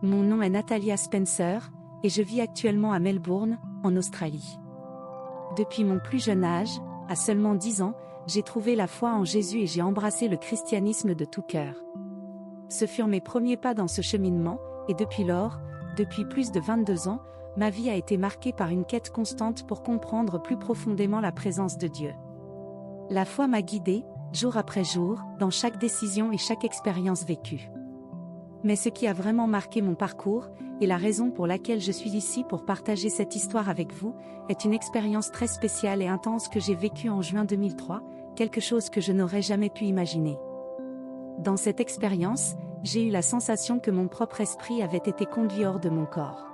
Mon nom est Natalia Spencer, et je vis actuellement à Melbourne, en Australie. Depuis mon plus jeune âge, à seulement 10 ans, j'ai trouvé la foi en Jésus et j'ai embrassé le christianisme de tout cœur. Ce furent mes premiers pas dans ce cheminement, et depuis lors, depuis plus de 22 ans, ma vie a été marquée par une quête constante pour comprendre plus profondément la présence de Dieu. La foi m'a guidée, jour après jour, dans chaque décision et chaque expérience vécue. Mais ce qui a vraiment marqué mon parcours, et la raison pour laquelle je suis ici pour partager cette histoire avec vous, est une expérience très spéciale et intense que j'ai vécue en juin 2003, quelque chose que je n'aurais jamais pu imaginer. Dans cette expérience, j'ai eu la sensation que mon propre esprit avait été conduit hors de mon corps.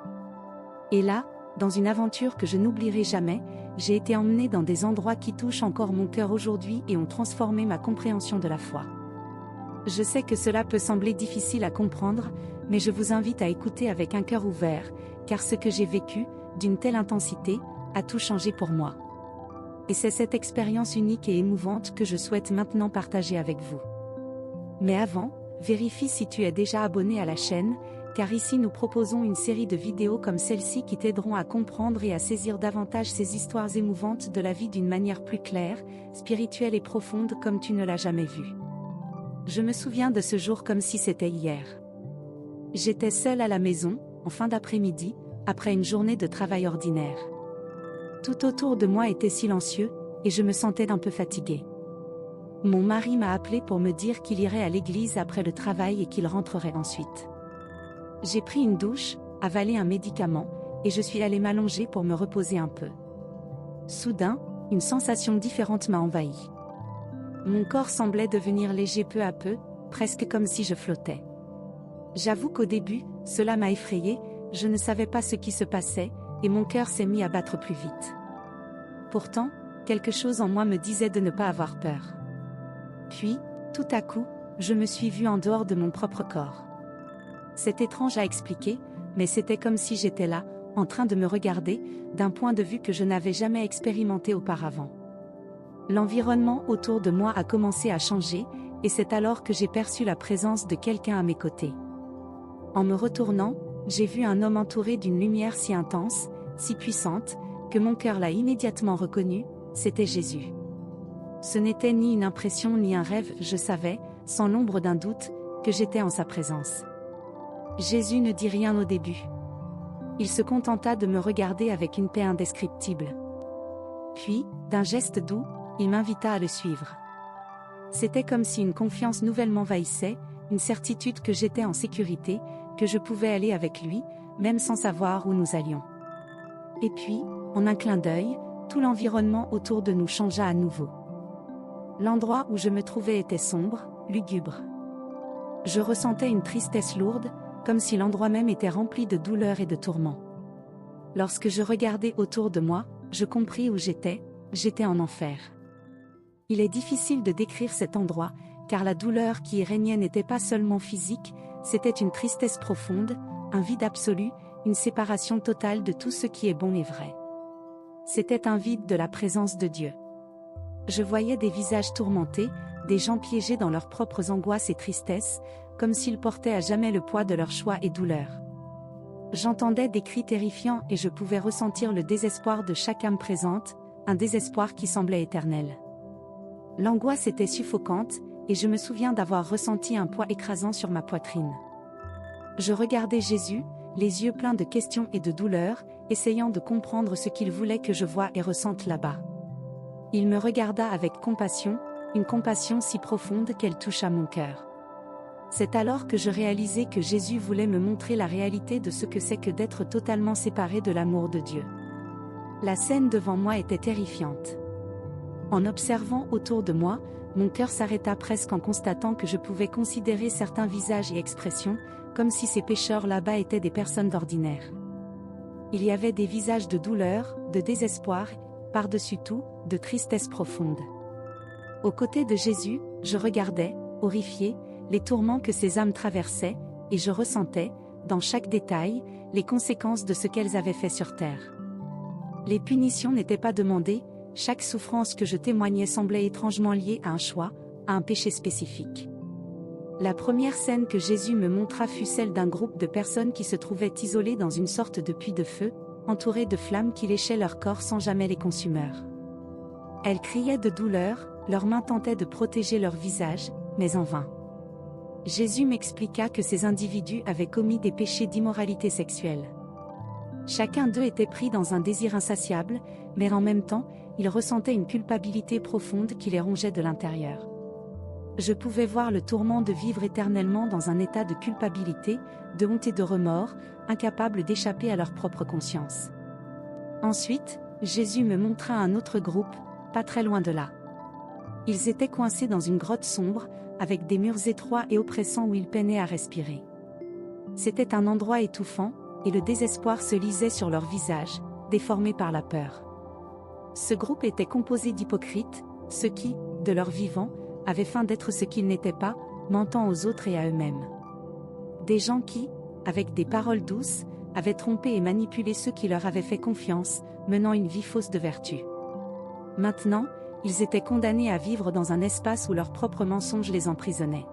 Et là, dans une aventure que je n'oublierai jamais, j'ai été emmenée dans des endroits qui touchent encore mon cœur aujourd'hui et ont transformé ma compréhension de la foi. Je sais que cela peut sembler difficile à comprendre, mais je vous invite à écouter avec un cœur ouvert, car ce que j'ai vécu, d'une telle intensité, a tout changé pour moi. Et c'est cette expérience unique et émouvante que je souhaite maintenant partager avec vous. Mais avant, vérifie si tu es déjà abonné à la chaîne, car ici nous proposons une série de vidéos comme celle-ci qui t'aideront à comprendre et à saisir davantage ces histoires émouvantes de la vie d'une manière plus claire, spirituelle et profonde comme tu ne l'as jamais vue. Je me souviens de ce jour comme si c'était hier. J'étais seule à la maison, en fin d'après-midi, après une journée de travail ordinaire. Tout autour de moi était silencieux, et je me sentais un peu fatiguée. Mon mari m'a appelé pour me dire qu'il irait à l'église après le travail et qu'il rentrerait ensuite. J'ai pris une douche, avalé un médicament, et je suis allée m'allonger pour me reposer un peu. Soudain, une sensation différente m'a envahie. Mon corps semblait devenir léger peu à peu, presque comme si je flottais. J'avoue qu'au début, cela m'a effrayée, je ne savais pas ce qui se passait, et mon cœur s'est mis à battre plus vite. Pourtant, quelque chose en moi me disait de ne pas avoir peur. Puis, tout à coup, je me suis vue en dehors de mon propre corps. C'est étrange à expliquer, mais c'était comme si j'étais là, en train de me regarder, d'un point de vue que je n'avais jamais expérimenté auparavant. L'environnement autour de moi a commencé à changer, et c'est alors que j'ai perçu la présence de quelqu'un à mes côtés. En me retournant, j'ai vu un homme entouré d'une lumière si intense, si puissante, que mon cœur l'a immédiatement reconnu, c'était Jésus. Ce n'était ni une impression ni un rêve, je savais, sans l'ombre d'un doute, que j'étais en sa présence. Jésus ne dit rien au début. Il se contenta de me regarder avec une paix indescriptible. Puis, d'un geste doux, il m'invita à le suivre. C'était comme si une confiance nouvelle m'envahissait, une certitude que j'étais en sécurité, que je pouvais aller avec lui, même sans savoir où nous allions. Et puis, en un clin d'œil, tout l'environnement autour de nous changea à nouveau. L'endroit où je me trouvais était sombre, lugubre. Je ressentais une tristesse lourde, comme si l'endroit même était rempli de douleur et de tourments. Lorsque je regardais autour de moi, je compris où j'étais en enfer. Il est difficile de décrire cet endroit, car la douleur qui y régnait n'était pas seulement physique, c'était une tristesse profonde, un vide absolu, une séparation totale de tout ce qui est bon et vrai. C'était un vide de la présence de Dieu. Je voyais des visages tourmentés, des gens piégés dans leurs propres angoisses et tristesses, comme s'ils portaient à jamais le poids de leurs choix et douleurs. J'entendais des cris terrifiants et je pouvais ressentir le désespoir de chaque âme présente, un désespoir qui semblait éternel. L'angoisse était suffocante, et je me souviens d'avoir ressenti un poids écrasant sur ma poitrine. Je regardais Jésus, les yeux pleins de questions et de douleurs, essayant de comprendre ce qu'il voulait que je voie et ressente là-bas. Il me regarda avec compassion, une compassion si profonde qu'elle toucha mon cœur. C'est alors que je réalisai que Jésus voulait me montrer la réalité de ce que c'est que d'être totalement séparé de l'amour de Dieu. La scène devant moi était terrifiante. En observant autour de moi, mon cœur s'arrêta presque en constatant que je pouvais considérer certains visages et expressions, comme si ces pécheurs là-bas étaient des personnes d'ordinaire. Il y avait des visages de douleur, de désespoir, par-dessus tout, de tristesse profonde. Aux côtés de Jésus, je regardais, horrifié, les tourments que ces âmes traversaient, et je ressentais, dans chaque détail, les conséquences de ce qu'elles avaient fait sur terre. Les punitions n'étaient pas demandées, chaque souffrance que je témoignais semblait étrangement liée à un choix, à un péché spécifique. La première scène que Jésus me montra fut celle d'un groupe de personnes qui se trouvaient isolées dans une sorte de puits de feu, entourées de flammes qui léchaient leur corps sans jamais les consumeurs. Elles criaient de douleur, leurs mains tentaient de protéger leur visage, mais en vain. Jésus m'expliqua que ces individus avaient commis des péchés d'immoralité sexuelle. Chacun d'eux était pris dans un désir insatiable, mais en même temps, ils ressentaient une culpabilité profonde qui les rongeait de l'intérieur. Je pouvais voir le tourment de vivre éternellement dans un état de culpabilité, de honte et de remords, incapables d'échapper à leur propre conscience. Ensuite, Jésus me montra un autre groupe, pas très loin de là. Ils étaient coincés dans une grotte sombre, avec des murs étroits et oppressants où ils peinaient à respirer. C'était un endroit étouffant, et le désespoir se lisait sur leurs visages, déformés par la peur. Ce groupe était composé d'hypocrites, ceux qui, de leur vivant, avaient faim d'être ce qu'ils n'étaient pas, mentant aux autres et à eux-mêmes. Des gens qui, avec des paroles douces, avaient trompé et manipulé ceux qui leur avaient fait confiance, menant une vie fausse de vertu. Maintenant, ils étaient condamnés à vivre dans un espace où leurs propres mensonges les emprisonnaient.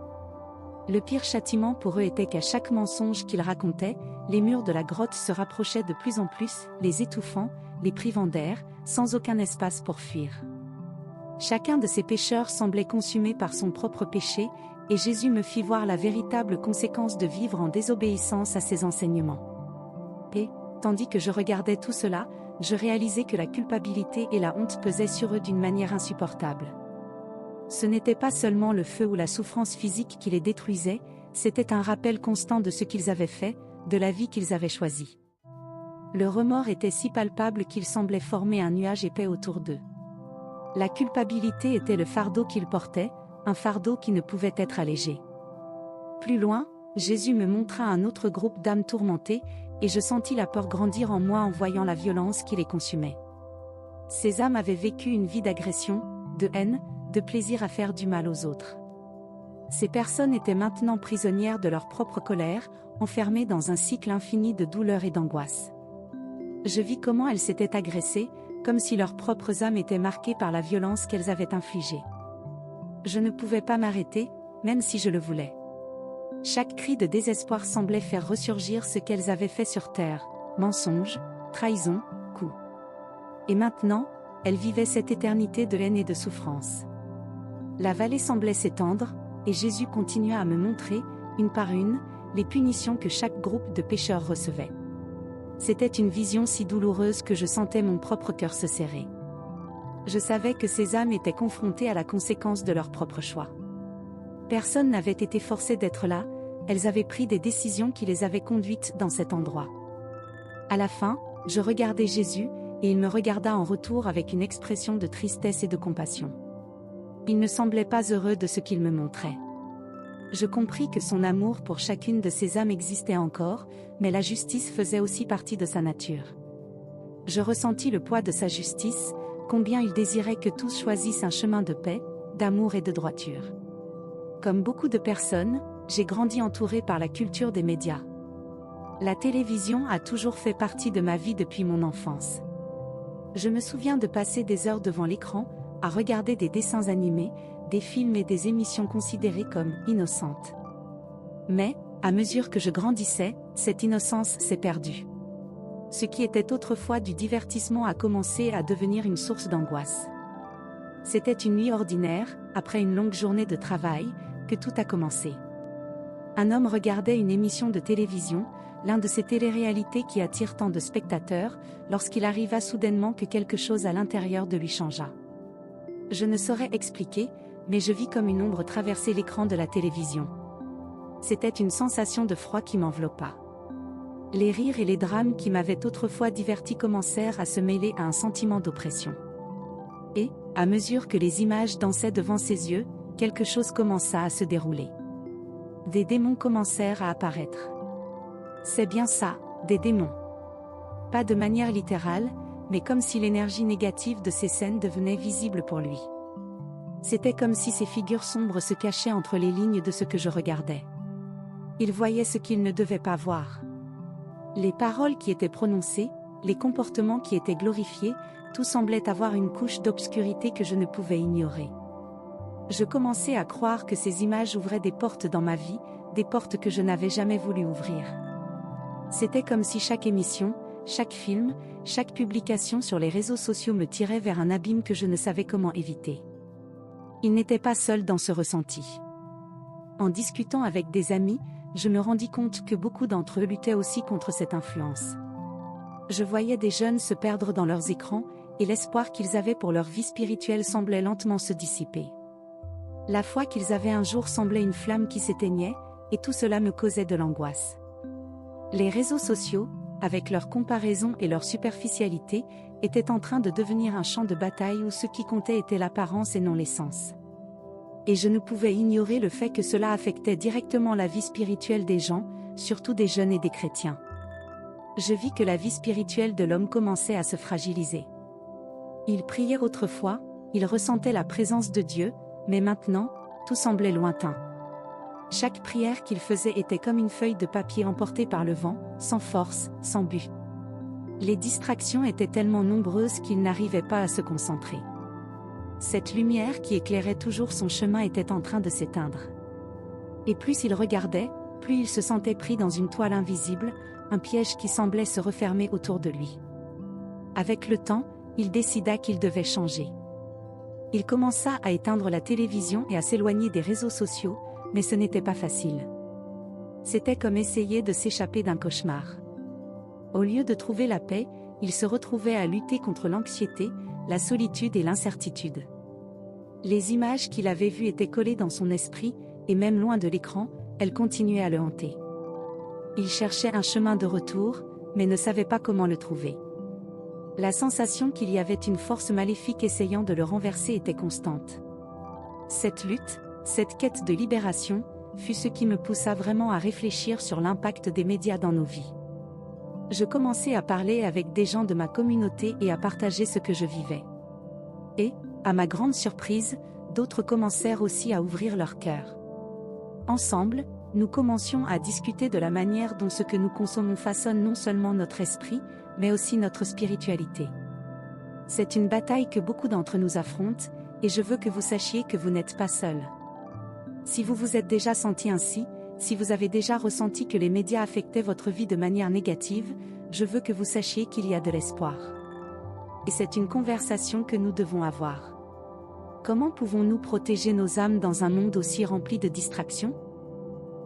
Le pire châtiment pour eux était qu'à chaque mensonge qu'ils racontaient, les murs de la grotte se rapprochaient de plus en plus, les étouffant, les privant d'air, sans aucun espace pour fuir. Chacun de ces pécheurs semblait consumé par son propre péché, et Jésus me fit voir la véritable conséquence de vivre en désobéissance à ses enseignements. Et, tandis que je regardais tout cela, je réalisais que la culpabilité et la honte pesaient sur eux d'une manière insupportable. Ce n'était pas seulement le feu ou la souffrance physique qui les détruisait, c'était un rappel constant de ce qu'ils avaient fait, de la vie qu'ils avaient choisie. Le remords était si palpable qu'il semblait former un nuage épais autour d'eux. La culpabilité était le fardeau qu'ils portaient, un fardeau qui ne pouvait être allégé. Plus loin, Jésus me montra un autre groupe d'âmes tourmentées, et je sentis la peur grandir en moi en voyant la violence qui les consumait. Ces âmes avaient vécu une vie d'agression, de haine, de plaisir à faire du mal aux autres. Ces personnes étaient maintenant prisonnières de leur propre colère, enfermées dans un cycle infini de douleur et d'angoisse. Je vis comment elles s'étaient agressées, comme si leurs propres âmes étaient marquées par la violence qu'elles avaient infligée. Je ne pouvais pas m'arrêter, même si je le voulais. Chaque cri de désespoir semblait faire ressurgir ce qu'elles avaient fait sur terre, mensonges, trahison, coups. Et maintenant, elles vivaient cette éternité de haine et de souffrance. La vallée semblait s'étendre, et Jésus continua à me montrer, une par une, les punitions que chaque groupe de pécheurs recevait. C'était une vision si douloureuse que je sentais mon propre cœur se serrer. Je savais que ces âmes étaient confrontées à la conséquence de leur propre choix. Personne n'avait été forcé d'être là, elles avaient pris des décisions qui les avaient conduites dans cet endroit. À la fin, je regardai Jésus, et il me regarda en retour avec une expression de tristesse et de compassion. Il ne semblait pas heureux de ce qu'il me montrait. Je compris que son amour pour chacune de ces âmes existait encore, mais la justice faisait aussi partie de sa nature. Je ressentis le poids de sa justice, combien il désirait que tous choisissent un chemin de paix, d'amour et de droiture. Comme beaucoup de personnes, j'ai grandi entourée par la culture des médias. La télévision a toujours fait partie de ma vie depuis mon enfance. Je me souviens de passer des heures devant l'écran, à regarder des dessins animés, des films et des émissions considérées comme innocentes. Mais, à mesure que je grandissais, cette innocence s'est perdue. Ce qui était autrefois du divertissement a commencé à devenir une source d'angoisse. C'était une nuit ordinaire, après une longue journée de travail, que tout a commencé. Un homme regardait une émission de télévision, l'un de ces téléréalités qui attirent tant de spectateurs, lorsqu'il arriva soudainement que quelque chose à l'intérieur de lui changea. Je ne saurais expliquer, mais je vis comme une ombre traverser l'écran de la télévision. C'était une sensation de froid qui m'enveloppa. Les rires et les drames qui m'avaient autrefois diverti commencèrent à se mêler à un sentiment d'oppression. Et, à mesure que les images dansaient devant ses yeux, quelque chose commença à se dérouler. Des démons commencèrent à apparaître. C'est bien ça, des démons. Pas de manière littérale, mais comme si l'énergie négative de ces scènes devenait visible pour lui. C'était comme si ces figures sombres se cachaient entre les lignes de ce que je regardais. Il voyait ce qu'il ne devait pas voir. Les paroles qui étaient prononcées, les comportements qui étaient glorifiés, tout semblait avoir une couche d'obscurité que je ne pouvais ignorer. Je commençais à croire que ces images ouvraient des portes dans ma vie, des portes que je n'avais jamais voulu ouvrir. C'était comme si chaque émission, chaque film, chaque publication sur les réseaux sociaux me tirait vers un abîme que je ne savais comment éviter. Il n'était pas seul dans ce ressenti. En discutant avec des amis, je me rendis compte que beaucoup d'entre eux luttaient aussi contre cette influence. Je voyais des jeunes se perdre dans leurs écrans, et l'espoir qu'ils avaient pour leur vie spirituelle semblait lentement se dissiper. La foi qu'ils avaient un jour semblait une flamme qui s'éteignait, et tout cela me causait de l'angoisse. Les réseaux sociaux, avec leur comparaison et leur superficialité, étaient en train de devenir un champ de bataille où ce qui comptait était l'apparence et non l'essence. Et je ne pouvais ignorer le fait que cela affectait directement la vie spirituelle des gens, surtout des jeunes et des chrétiens. Je vis que la vie spirituelle de l'homme commençait à se fragiliser. Il priait autrefois, il ressentait la présence de Dieu, mais maintenant, tout semblait lointain. Chaque prière qu'il faisait était comme une feuille de papier emportée par le vent, sans force, sans but. Les distractions étaient tellement nombreuses qu'il n'arrivait pas à se concentrer. Cette lumière qui éclairait toujours son chemin était en train de s'éteindre. Et plus il regardait, plus il se sentait pris dans une toile invisible, un piège qui semblait se refermer autour de lui. Avec le temps, il décida qu'il devait changer. Il commença à éteindre la télévision et à s'éloigner des réseaux sociaux, mais ce n'était pas facile. C'était comme essayer de s'échapper d'un cauchemar. Au lieu de trouver la paix, il se retrouvait à lutter contre l'anxiété, la solitude et l'incertitude. Les images qu'il avait vues étaient collées dans son esprit, et même loin de l'écran, elles continuaient à le hanter. Il cherchait un chemin de retour, mais ne savait pas comment le trouver. La sensation qu'il y avait une force maléfique essayant de le renverser était constante. Cette lutte, cette quête de libération, fut ce qui me poussa vraiment à réfléchir sur l'impact des médias dans nos vies. Je commençai à parler avec des gens de ma communauté et à partager ce que je vivais. Et, à ma grande surprise, d'autres commencèrent aussi à ouvrir leur cœur. Ensemble, nous commencions à discuter de la manière dont ce que nous consommons façonne non seulement notre esprit, mais aussi notre spiritualité. C'est une bataille que beaucoup d'entre nous affrontent, et je veux que vous sachiez que vous n'êtes pas seul. Si vous vous êtes déjà senti ainsi, si vous avez déjà ressenti que les médias affectaient votre vie de manière négative, je veux que vous sachiez qu'il y a de l'espoir. Et c'est une conversation que nous devons avoir. Comment pouvons-nous protéger nos âmes dans un monde aussi rempli de distractions?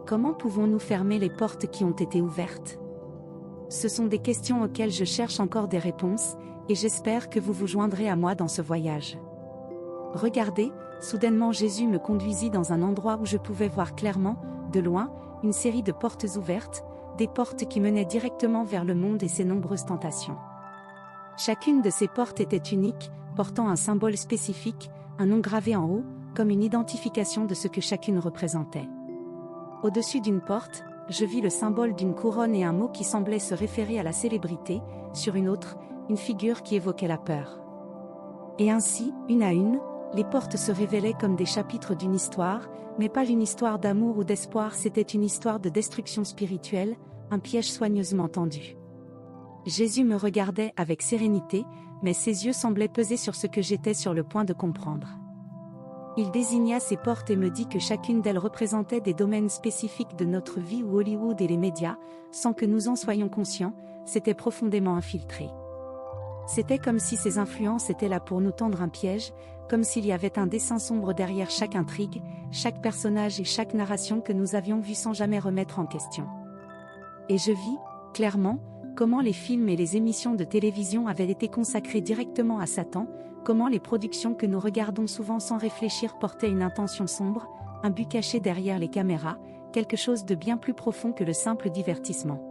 Comment pouvons-nous fermer les portes qui ont été ouvertes? Ce sont des questions auxquelles je cherche encore des réponses, et j'espère que vous vous joindrez à moi dans ce voyage. Regardez, soudainement Jésus me conduisit dans un endroit où je pouvais voir clairement, de loin, une série de portes ouvertes, des portes qui menaient directement vers le monde et ses nombreuses tentations. Chacune de ces portes était unique, portant un symbole spécifique, un nom gravé en haut, comme une identification de ce que chacune représentait. Au-dessus d'une porte, je vis le symbole d'une couronne et un mot qui semblait se référer à la célébrité, sur une autre, une figure qui évoquait la peur. Et ainsi, une à une, les portes se révélaient comme des chapitres d'une histoire, mais pas une histoire d'amour ou d'espoir, c'était une histoire de destruction spirituelle, un piège soigneusement tendu. Jésus me regardait avec sérénité, mais ses yeux semblaient peser sur ce que j'étais sur le point de comprendre. Il désigna ces portes et me dit que chacune d'elles représentait des domaines spécifiques de notre vie où Hollywood et les médias, sans que nous en soyons conscients, s'étaient profondément infiltrés. C'était comme si ces influences étaient là pour nous tendre un piège, comme s'il y avait un dessein sombre derrière chaque intrigue, chaque personnage et chaque narration que nous avions vue sans jamais remettre en question. Et je vis, clairement, comment les films et les émissions de télévision avaient été consacrés directement à Satan, comment les productions que nous regardons souvent sans réfléchir portaient une intention sombre, un but caché derrière les caméras, quelque chose de bien plus profond que le simple divertissement.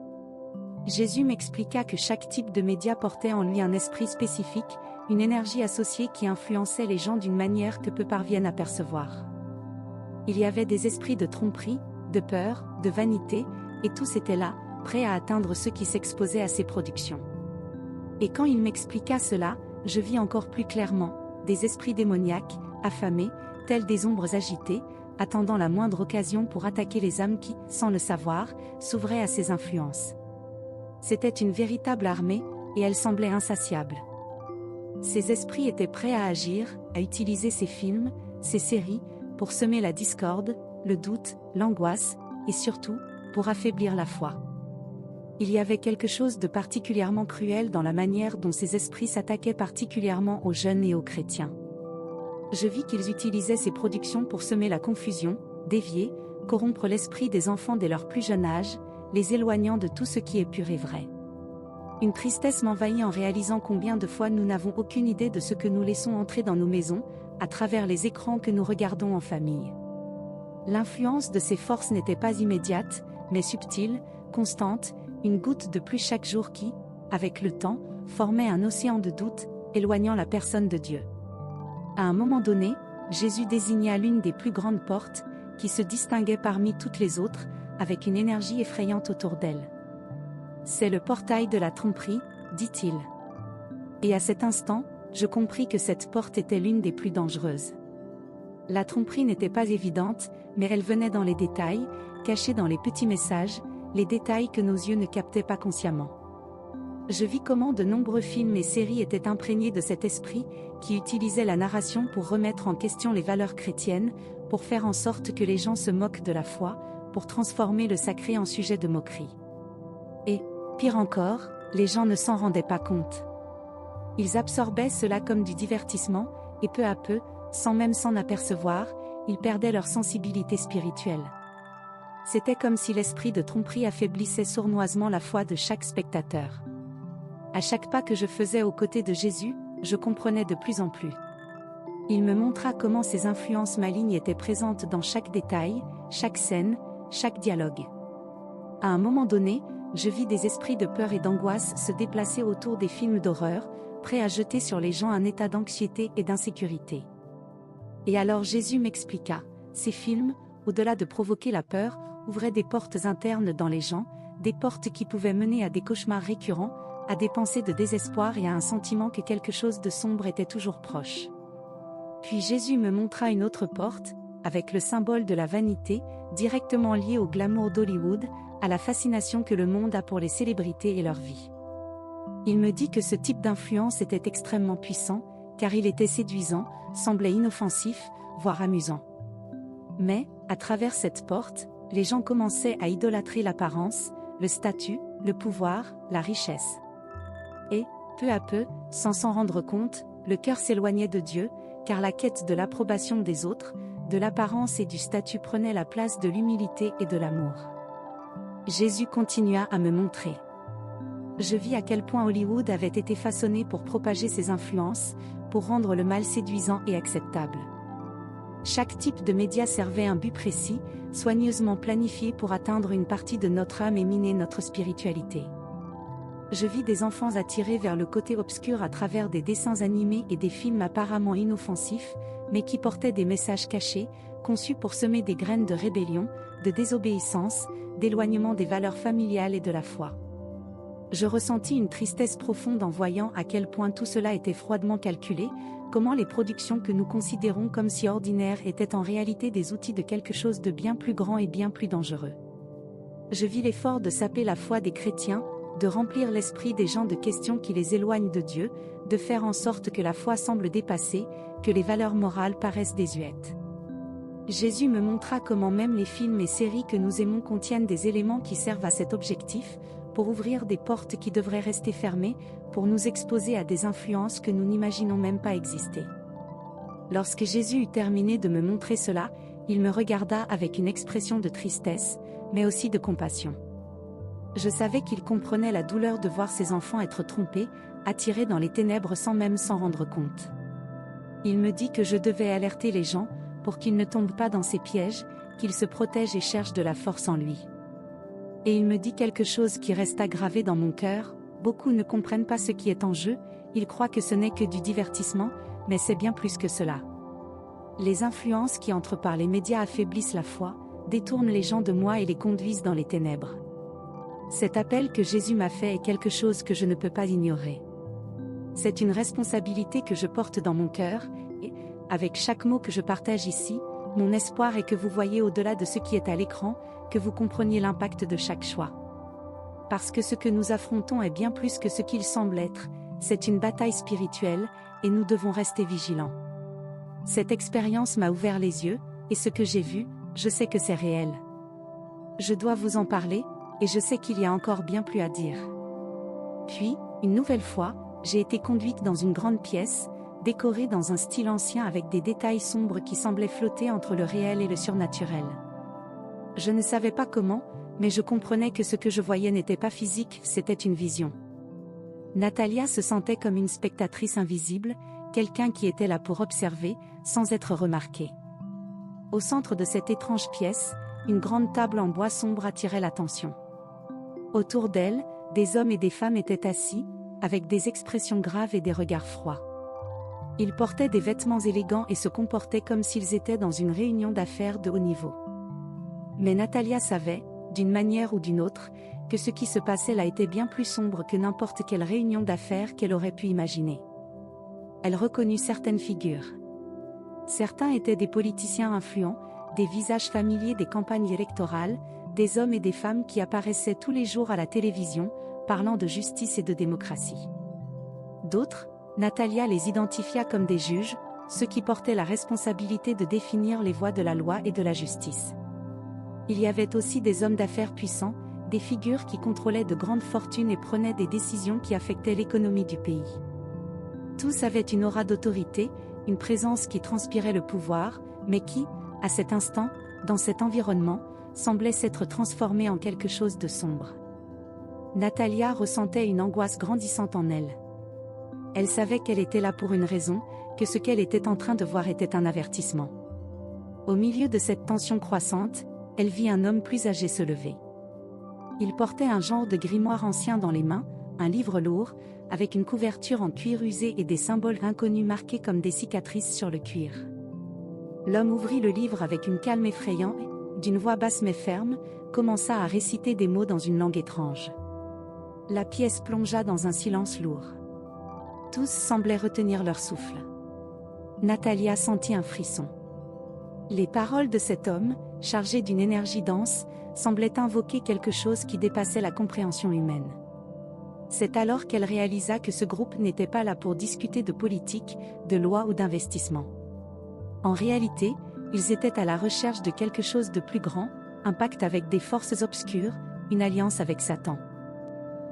Jésus m'expliqua que chaque type de média portait en lui un esprit spécifique, une énergie associée qui influençait les gens d'une manière que peu parviennent à percevoir. Il y avait des esprits de tromperie, de peur, de vanité, et tous étaient là, prêts à atteindre ceux qui s'exposaient à ces productions. Et quand il m'expliqua cela, je vis encore plus clairement, des esprits démoniaques, affamés, tels des ombres agitées, attendant la moindre occasion pour attaquer les âmes qui, sans le savoir, s'ouvraient à ces influences. C'était une véritable armée, et elle semblait insatiable. Ces esprits étaient prêts à agir, à utiliser ces films, ces séries, pour semer la discorde, le doute, l'angoisse, et surtout, pour affaiblir la foi. Il y avait quelque chose de particulièrement cruel dans la manière dont ces esprits s'attaquaient particulièrement aux jeunes et aux chrétiens. Je vis qu'ils utilisaient ces productions pour semer la confusion, dévier, corrompre l'esprit des enfants dès leur plus jeune âge, les éloignant de tout ce qui est pur et vrai. Une tristesse m'envahit en réalisant combien de fois nous n'avons aucune idée de ce que nous laissons entrer dans nos maisons, à travers les écrans que nous regardons en famille. L'influence de ces forces n'était pas immédiate, mais subtile, constante, une goutte de pluie chaque jour qui, avec le temps, formait un océan de doute, éloignant la personne de Dieu. À un moment donné, Jésus désigna l'une des plus grandes portes, qui se distinguait parmi toutes les autres, avec une énergie effrayante autour d'elle. « C'est le portail de la tromperie », dit-il. Et à cet instant, je compris que cette porte était l'une des plus dangereuses. La tromperie n'était pas évidente, mais elle venait dans les détails, cachée dans les petits messages, les détails que nos yeux ne captaient pas consciemment. Je vis comment de nombreux films et séries étaient imprégnés de cet esprit, qui utilisait la narration pour remettre en question les valeurs chrétiennes, pour faire en sorte que les gens se moquent de la foi, pour transformer le sacré en sujet de moquerie. Et, pire encore, les gens ne s'en rendaient pas compte. Ils absorbaient cela comme du divertissement, et peu à peu, sans même s'en apercevoir, ils perdaient leur sensibilité spirituelle. C'était comme si l'esprit de tromperie affaiblissait sournoisement la foi de chaque spectateur. À chaque pas que je faisais aux côtés de Jésus, je comprenais de plus en plus. Il me montra comment ces influences malignes étaient présentes dans chaque détail, chaque scène, chaque dialogue. À un moment donné, je vis des esprits de peur et d'angoisse se déplacer autour des films d'horreur, prêts à jeter sur les gens un état d'anxiété et d'insécurité. Et alors Jésus m'expliqua, ces films, au-delà de provoquer la peur, ouvraient des portes internes dans les gens, des portes qui pouvaient mener à des cauchemars récurrents, à des pensées de désespoir et à un sentiment que quelque chose de sombre était toujours proche. Puis Jésus me montra une autre porte, avec le symbole de la vanité, directement lié au glamour d'Hollywood, à la fascination que le monde a pour les célébrités et leur vie. Il me dit que ce type d'influence était extrêmement puissant, car il était séduisant, semblait inoffensif, voire amusant. Mais, à travers cette porte, les gens commençaient à idolâtrer l'apparence, le statut, le pouvoir, la richesse. Et, peu à peu, sans s'en rendre compte, le cœur s'éloignait de Dieu, car la quête de l'approbation des autres, de l'apparence et du statut prenait la place de l'humilité et de l'amour. Jésus continua à me montrer. Je vis à quel point Hollywood avait été façonné pour propager ses influences, pour rendre le mal séduisant et acceptable. Chaque type de média servait un but précis, soigneusement planifié pour atteindre une partie de notre âme et miner notre spiritualité. Je vis des enfants attirés vers le côté obscur à travers des dessins animés et des films apparemment inoffensifs, mais qui portaient des messages cachés, conçus pour semer des graines de rébellion, de désobéissance, d'éloignement des valeurs familiales et de la foi. Je ressentis une tristesse profonde en voyant à quel point tout cela était froidement calculé, comment les productions que nous considérons comme si ordinaires étaient en réalité des outils de quelque chose de bien plus grand et bien plus dangereux. Je vis l'effort de saper la foi des chrétiens, de remplir l'esprit des gens de questions qui les éloignent de Dieu, de faire en sorte que la foi semble dépassée, que les valeurs morales paraissent désuètes. Jésus me montra comment même les films et séries que nous aimons contiennent des éléments qui servent à cet objectif, pour ouvrir des portes qui devraient rester fermées, pour nous exposer à des influences que nous n'imaginons même pas exister. Lorsque Jésus eut terminé de me montrer cela, il me regarda avec une expression de tristesse, mais aussi de compassion. Je savais qu'il comprenait la douleur de voir ses enfants être trompés, attirés dans les ténèbres sans même s'en rendre compte. Il me dit que je devais alerter les gens, pour qu'ils ne tombent pas dans ces pièges, qu'ils se protègent et cherchent de la force en lui. Et il me dit quelque chose qui resta gravé dans mon cœur: beaucoup ne comprennent pas ce qui est en jeu, ils croient que ce n'est que du divertissement, mais c'est bien plus que cela. Les influences qui entrent par les médias affaiblissent la foi, détournent les gens de moi et les conduisent dans les ténèbres. Cet appel que Jésus m'a fait est quelque chose que je ne peux pas ignorer. C'est une responsabilité que je porte dans mon cœur, et, avec chaque mot que je partage ici, mon espoir est que vous voyez au-delà de ce qui est à l'écran, que vous compreniez l'impact de chaque choix. Parce que ce que nous affrontons est bien plus que ce qu'il semble être, c'est une bataille spirituelle, et nous devons rester vigilants. Cette expérience m'a ouvert les yeux, et ce que j'ai vu, je sais que c'est réel. Je dois vous en parler, et je sais qu'il y a encore bien plus à dire. Puis, une nouvelle fois, j'ai été conduite dans une grande pièce, décorée dans un style ancien avec des détails sombres qui semblaient flotter entre le réel et le surnaturel. Je ne savais pas comment, mais je comprenais que ce que je voyais n'était pas physique, c'était une vision. Natalia se sentait comme une spectatrice invisible, quelqu'un qui était là pour observer, sans être remarqué. Au centre de cette étrange pièce, une grande table en bois sombre attirait l'attention. Autour d'elle, des hommes et des femmes étaient assis, avec des expressions graves et des regards froids. Ils portaient des vêtements élégants et se comportaient comme s'ils étaient dans une réunion d'affaires de haut niveau. Mais Natalia savait, d'une manière ou d'une autre, que ce qui se passait là était bien plus sombre que n'importe quelle réunion d'affaires qu'elle aurait pu imaginer. Elle reconnut certaines figures. Certains étaient des politiciens influents, des visages familiers des campagnes électorales, des hommes et des femmes qui apparaissaient tous les jours à la télévision, parlant de justice et de démocratie. D'autres, Natalia les identifia comme des juges, ceux qui portaient la responsabilité de définir les voies de la loi et de la justice. Il y avait aussi des hommes d'affaires puissants, des figures qui contrôlaient de grandes fortunes et prenaient des décisions qui affectaient l'économie du pays. Tous avaient une aura d'autorité, une présence qui transpirait le pouvoir, mais qui, à cet instant, dans cet environnement, semblait s'être transformée en quelque chose de sombre. Natalia ressentait une angoisse grandissante en elle. Elle savait qu'elle était là pour une raison, que ce qu'elle était en train de voir était un avertissement. Au milieu de cette tension croissante, elle vit un homme plus âgé se lever. Il portait un genre de grimoire ancien dans les mains, un livre lourd, avec une couverture en cuir usé et des symboles inconnus marqués comme des cicatrices sur le cuir. L'homme ouvrit le livre avec une calme effrayante et, d'une voix basse mais ferme, commença à réciter des mots dans une langue étrange. La pièce plongea dans un silence lourd. Tous semblaient retenir leur souffle. Natalia sentit un frisson. Les paroles de cet homme, chargé d'une énergie dense, semblaient invoquer quelque chose qui dépassait la compréhension humaine. C'est alors qu'elle réalisa que ce groupe n'était pas là pour discuter de politique, de loi ou d'investissement. En réalité, ils étaient à la recherche de quelque chose de plus grand, un pacte avec des forces obscures, une alliance avec Satan.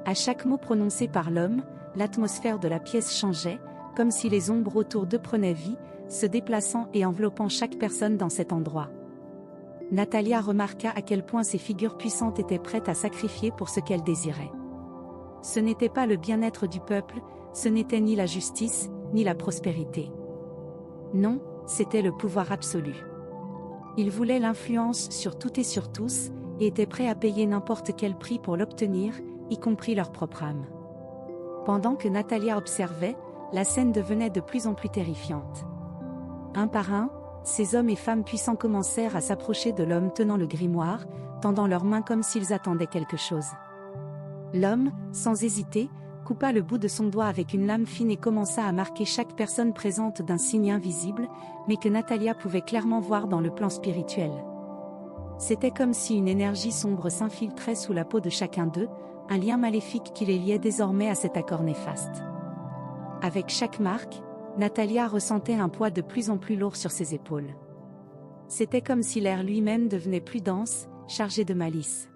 À chaque mot prononcé par l'homme, l'atmosphère de la pièce changeait, comme si les ombres autour d'eux prenaient vie, se déplaçant et enveloppant chaque personne dans cet endroit. Natalia remarqua à quel point ces figures puissantes étaient prêtes à sacrifier pour ce qu'elles désiraient. Ce n'était pas le bien-être du peuple, ce n'était ni la justice, ni la prospérité. Non, c'était le pouvoir absolu. Ils voulaient l'influence sur tout et sur tous, et étaient prêts à payer n'importe quel prix pour l'obtenir, y compris leur propre âme. Pendant que Natalia observait, la scène devenait de plus en plus terrifiante. Un par un, ces hommes et femmes puissants commencèrent à s'approcher de l'homme tenant le grimoire, tendant leurs mains comme s'ils attendaient quelque chose. L'homme, sans hésiter, coupa le bout de son doigt avec une lame fine et commença à marquer chaque personne présente d'un signe invisible, mais que Natalia pouvait clairement voir dans le plan spirituel. C'était comme si une énergie sombre s'infiltrait sous la peau de chacun d'eux, un lien maléfique qui les liait désormais à cet accord néfaste. Avec chaque marque, Natalia ressentait un poids de plus en plus lourd sur ses épaules. C'était comme si l'air lui-même devenait plus dense, chargé de malice.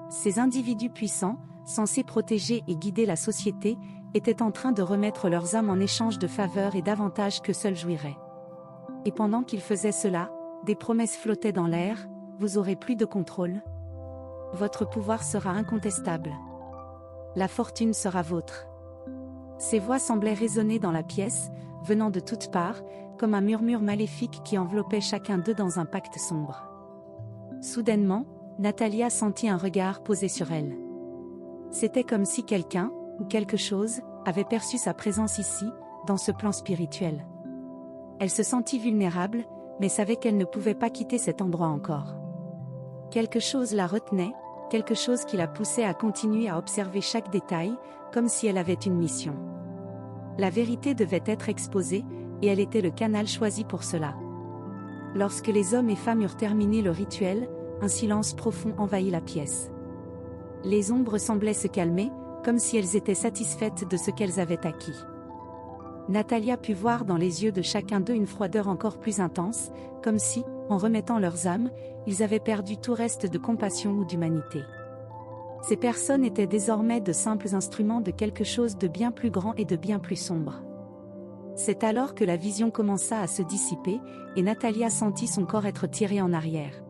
Ces individus puissants, censés protéger et guider la société, étaient en train de remettre leurs âmes en échange de faveurs et d'avantages que seuls jouiraient. Et pendant qu'ils faisaient cela, des promesses flottaient dans l'air: vous aurez plus de contrôle. Votre pouvoir sera incontestable. La fortune sera vôtre. Ces voix semblaient résonner dans la pièce, venant de toutes parts, comme un murmure maléfique qui enveloppait chacun d'eux dans un pacte sombre. Soudainement, Natalia sentit un regard posé sur elle. C'était comme si quelqu'un, ou quelque chose, avait perçu sa présence ici, dans ce plan spirituel. Elle se sentit vulnérable, mais savait qu'elle ne pouvait pas quitter cet endroit encore. Quelque chose la retenait, quelque chose qui la poussait à continuer à observer chaque détail, comme si elle avait une mission. La vérité devait être exposée, et elle était le canal choisi pour cela. Lorsque les hommes et femmes eurent terminé le rituel, un silence profond envahit la pièce. Les ombres semblaient se calmer, comme si elles étaient satisfaites de ce qu'elles avaient acquis. Natalia put voir dans les yeux de chacun d'eux une froideur encore plus intense, comme si, en remettant leurs âmes, ils avaient perdu tout reste de compassion ou d'humanité. Ces personnes étaient désormais de simples instruments de quelque chose de bien plus grand et de bien plus sombre. C'est alors que la vision commença à se dissiper, et Natalia sentit son corps être tiré en arrière.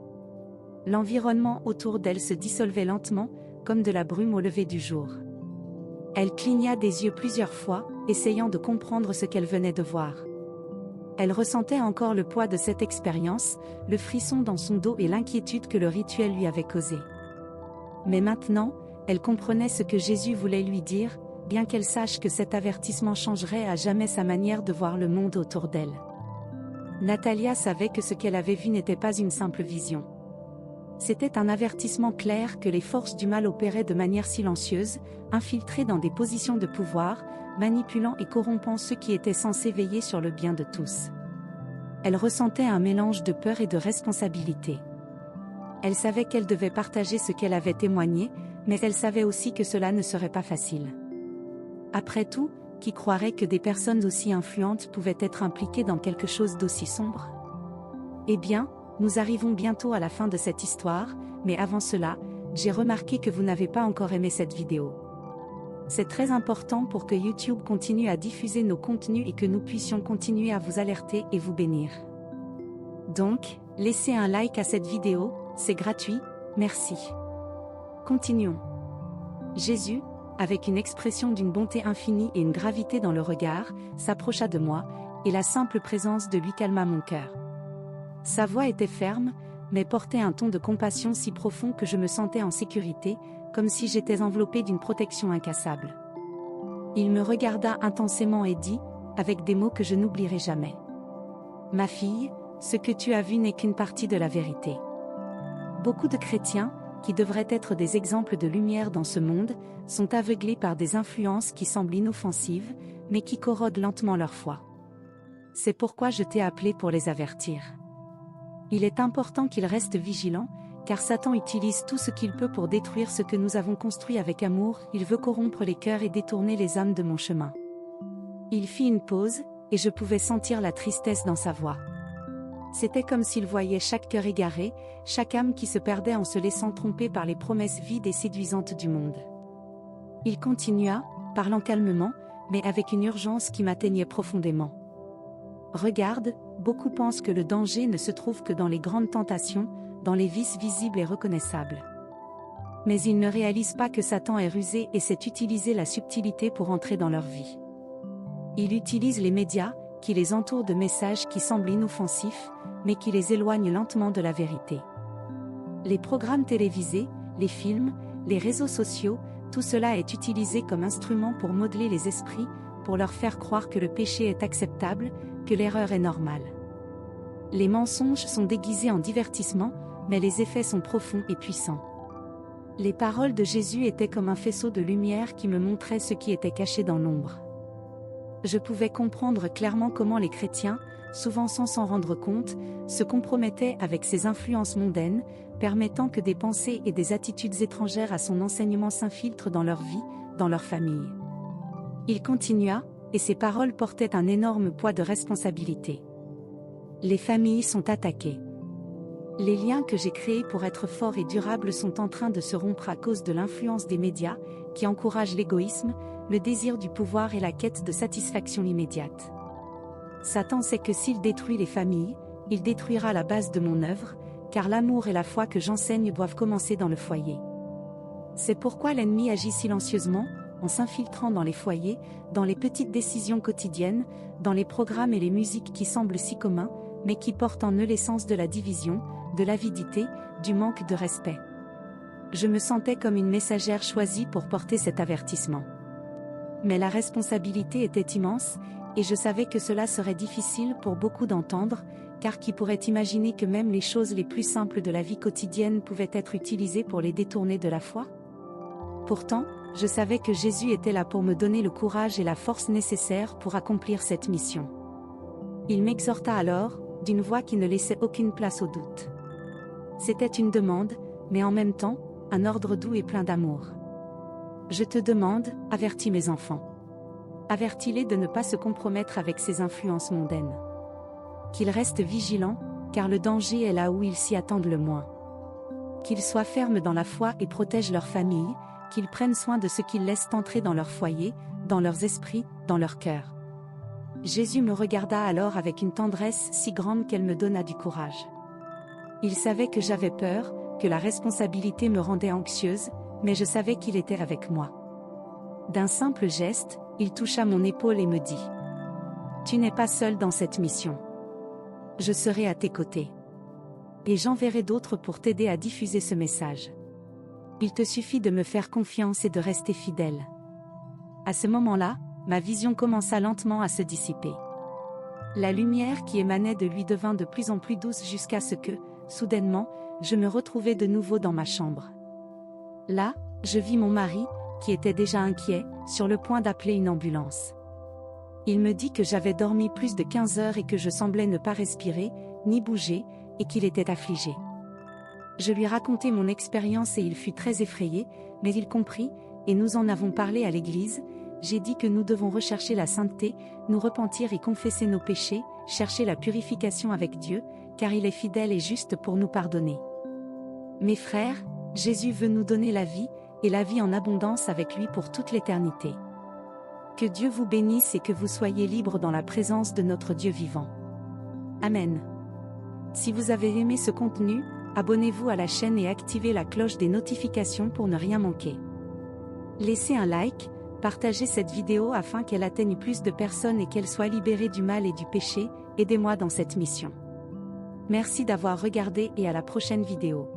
L'environnement autour d'elle se dissolvait lentement, comme de la brume au lever du jour. Elle cligna des yeux plusieurs fois, essayant de comprendre ce qu'elle venait de voir. Elle ressentait encore le poids de cette expérience, le frisson dans son dos et l'inquiétude que le rituel lui avait causé. Mais maintenant, elle comprenait ce que Jésus voulait lui dire, bien qu'elle sache que cet avertissement changerait à jamais sa manière de voir le monde autour d'elle. Natalia savait que ce qu'elle avait vu n'était pas une simple vision. C'était un avertissement clair que les forces du mal opéraient de manière silencieuse, infiltrées dans des positions de pouvoir, manipulant et corrompant ceux qui étaient censés veiller sur le bien de tous. Elle ressentait un mélange de peur et de responsabilité. Elle savait qu'elle devait partager ce qu'elle avait témoigné, mais elle savait aussi que cela ne serait pas facile. Après tout, qui croirait que des personnes aussi influentes pouvaient être impliquées dans quelque chose d'aussi sombre? Eh bien, nous arrivons bientôt à la fin de cette histoire, mais avant cela, j'ai remarqué que vous n'avez pas encore aimé cette vidéo. C'est très important pour que YouTube continue à diffuser nos contenus et que nous puissions continuer à vous alerter et vous bénir. Donc, laissez un like à cette vidéo, c'est gratuit, merci. Continuons. Jésus, avec une expression d'une bonté infinie et une gravité dans le regard, s'approcha de moi, et la simple présence de lui calma mon cœur. Sa voix était ferme, mais portait un ton de compassion si profond que je me sentais en sécurité, comme si j'étais enveloppée d'une protection incassable. Il me regarda intensément et dit, avec des mots que je n'oublierai jamais. « Ma fille, ce que tu as vu n'est qu'une partie de la vérité. » Beaucoup de chrétiens, qui devraient être des exemples de lumière dans ce monde, sont aveuglés par des influences qui semblent inoffensives, mais qui corrodent lentement leur foi. C'est pourquoi je t'ai appelé pour les avertir. Il est important qu'ils restent vigilants, car Satan utilise tout ce qu'il peut pour détruire ce que nous avons construit avec amour, il veut corrompre les cœurs et détourner les âmes de mon chemin. Il fit une pause, et je pouvais sentir la tristesse dans sa voix. C'était comme s'il voyait chaque cœur égaré, chaque âme qui se perdait en se laissant tromper par les promesses vides et séduisantes du monde. Il continua, parlant calmement, mais avec une urgence qui m'atteignait profondément. Regarde, beaucoup pensent que le danger ne se trouve que dans les grandes tentations, dans les vices visibles et reconnaissables. Mais ils ne réalisent pas que Satan est rusé et sait utiliser la subtilité pour entrer dans leur vie. Il utilise les médias, qui les entourent de messages qui semblent inoffensifs, mais qui les éloignent lentement de la vérité. Les programmes télévisés, les films, les réseaux sociaux, tout cela est utilisé comme instrument pour modeler les esprits, pour leur faire croire que le péché est acceptable, que l'erreur est normale. Les mensonges sont déguisés en divertissement, mais les effets sont profonds et puissants. Les paroles de Jésus étaient comme un faisceau de lumière qui me montrait ce qui était caché dans l'ombre. Je pouvais comprendre clairement comment les chrétiens, souvent sans s'en rendre compte, se compromettaient avec ces influences mondaines, permettant que des pensées et des attitudes étrangères à son enseignement s'infiltrent dans leur vie, dans leur famille. Il continua, et ses paroles portaient un énorme poids de responsabilité. Les familles sont attaquées. Les liens que j'ai créés pour être forts et durables sont en train de se rompre à cause de l'influence des médias, qui encouragent l'égoïsme, le désir du pouvoir et la quête de satisfaction immédiate. Satan sait que s'il détruit les familles, il détruira la base de mon œuvre, car l'amour et la foi que j'enseigne doivent commencer dans le foyer. C'est pourquoi l'ennemi agit silencieusement, en s'infiltrant dans les foyers, dans les petites décisions quotidiennes, dans les programmes et les musiques qui semblent si communs, mais qui portent en eux l'essence de la division, de l'avidité, du manque de respect. Je me sentais comme une messagère choisie pour porter cet avertissement. Mais la responsabilité était immense, et je savais que cela serait difficile pour beaucoup d'entendre, car qui pourrait imaginer que même les choses les plus simples de la vie quotidienne pouvaient être utilisées pour les détourner de la foi? Pourtant, je savais que Jésus était là pour me donner le courage et la force nécessaires pour accomplir cette mission. Il m'exhorta alors, d'une voix qui ne laissait aucune place au doute. C'était une demande, mais en même temps, un ordre doux et plein d'amour. Je te demande, avertis mes enfants. Avertis-les de ne pas se compromettre avec ces influences mondaines. Qu'ils restent vigilants, car le danger est là où ils s'y attendent le moins. Qu'ils soient fermes dans la foi et protègent leur famille, qu'ils prennent soin de ce qu'ils laissent entrer dans leur foyer, dans leurs esprits, dans leur cœur. Jésus me regarda alors avec une tendresse si grande qu'elle me donna du courage. Il savait que j'avais peur, que la responsabilité me rendait anxieuse, mais je savais qu'il était avec moi. D'un simple geste, il toucha mon épaule et me dit : « Tu n'es pas seul dans cette mission. Je serai à tes côtés. Et j'enverrai d'autres pour t'aider à diffuser ce message. Il te suffit de me faire confiance et de rester fidèle. » À ce moment-là, ma vision commença lentement à se dissiper. La lumière qui émanait de lui devint de plus en plus douce jusqu'à ce que, soudainement, je me retrouvai de nouveau dans ma chambre. Là, je vis mon mari, qui était déjà inquiet, sur le point d'appeler une ambulance. Il me dit que j'avais dormi plus de 15 heures et que je semblais ne pas respirer, ni bouger, et qu'il était affligé. Je lui racontai mon expérience et il fut très effrayé, mais il comprit, et nous en avons parlé à l'église. J'ai dit que nous devons rechercher la sainteté, nous repentir et confesser nos péchés, chercher la purification avec Dieu, car il est fidèle et juste pour nous pardonner. Mes frères, Jésus veut nous donner la vie, et la vie en abondance avec lui pour toute l'éternité. Que Dieu vous bénisse et que vous soyez libres dans la présence de notre Dieu vivant. Amen. Si vous avez aimé ce contenu, abonnez-vous à la chaîne et activez la cloche des notifications pour ne rien manquer. Laissez un like, partagez cette vidéo afin qu'elle atteigne plus de personnes et qu'elle soit libérée du mal et du péché. Aidez-moi dans cette mission. Merci d'avoir regardé et à la prochaine vidéo.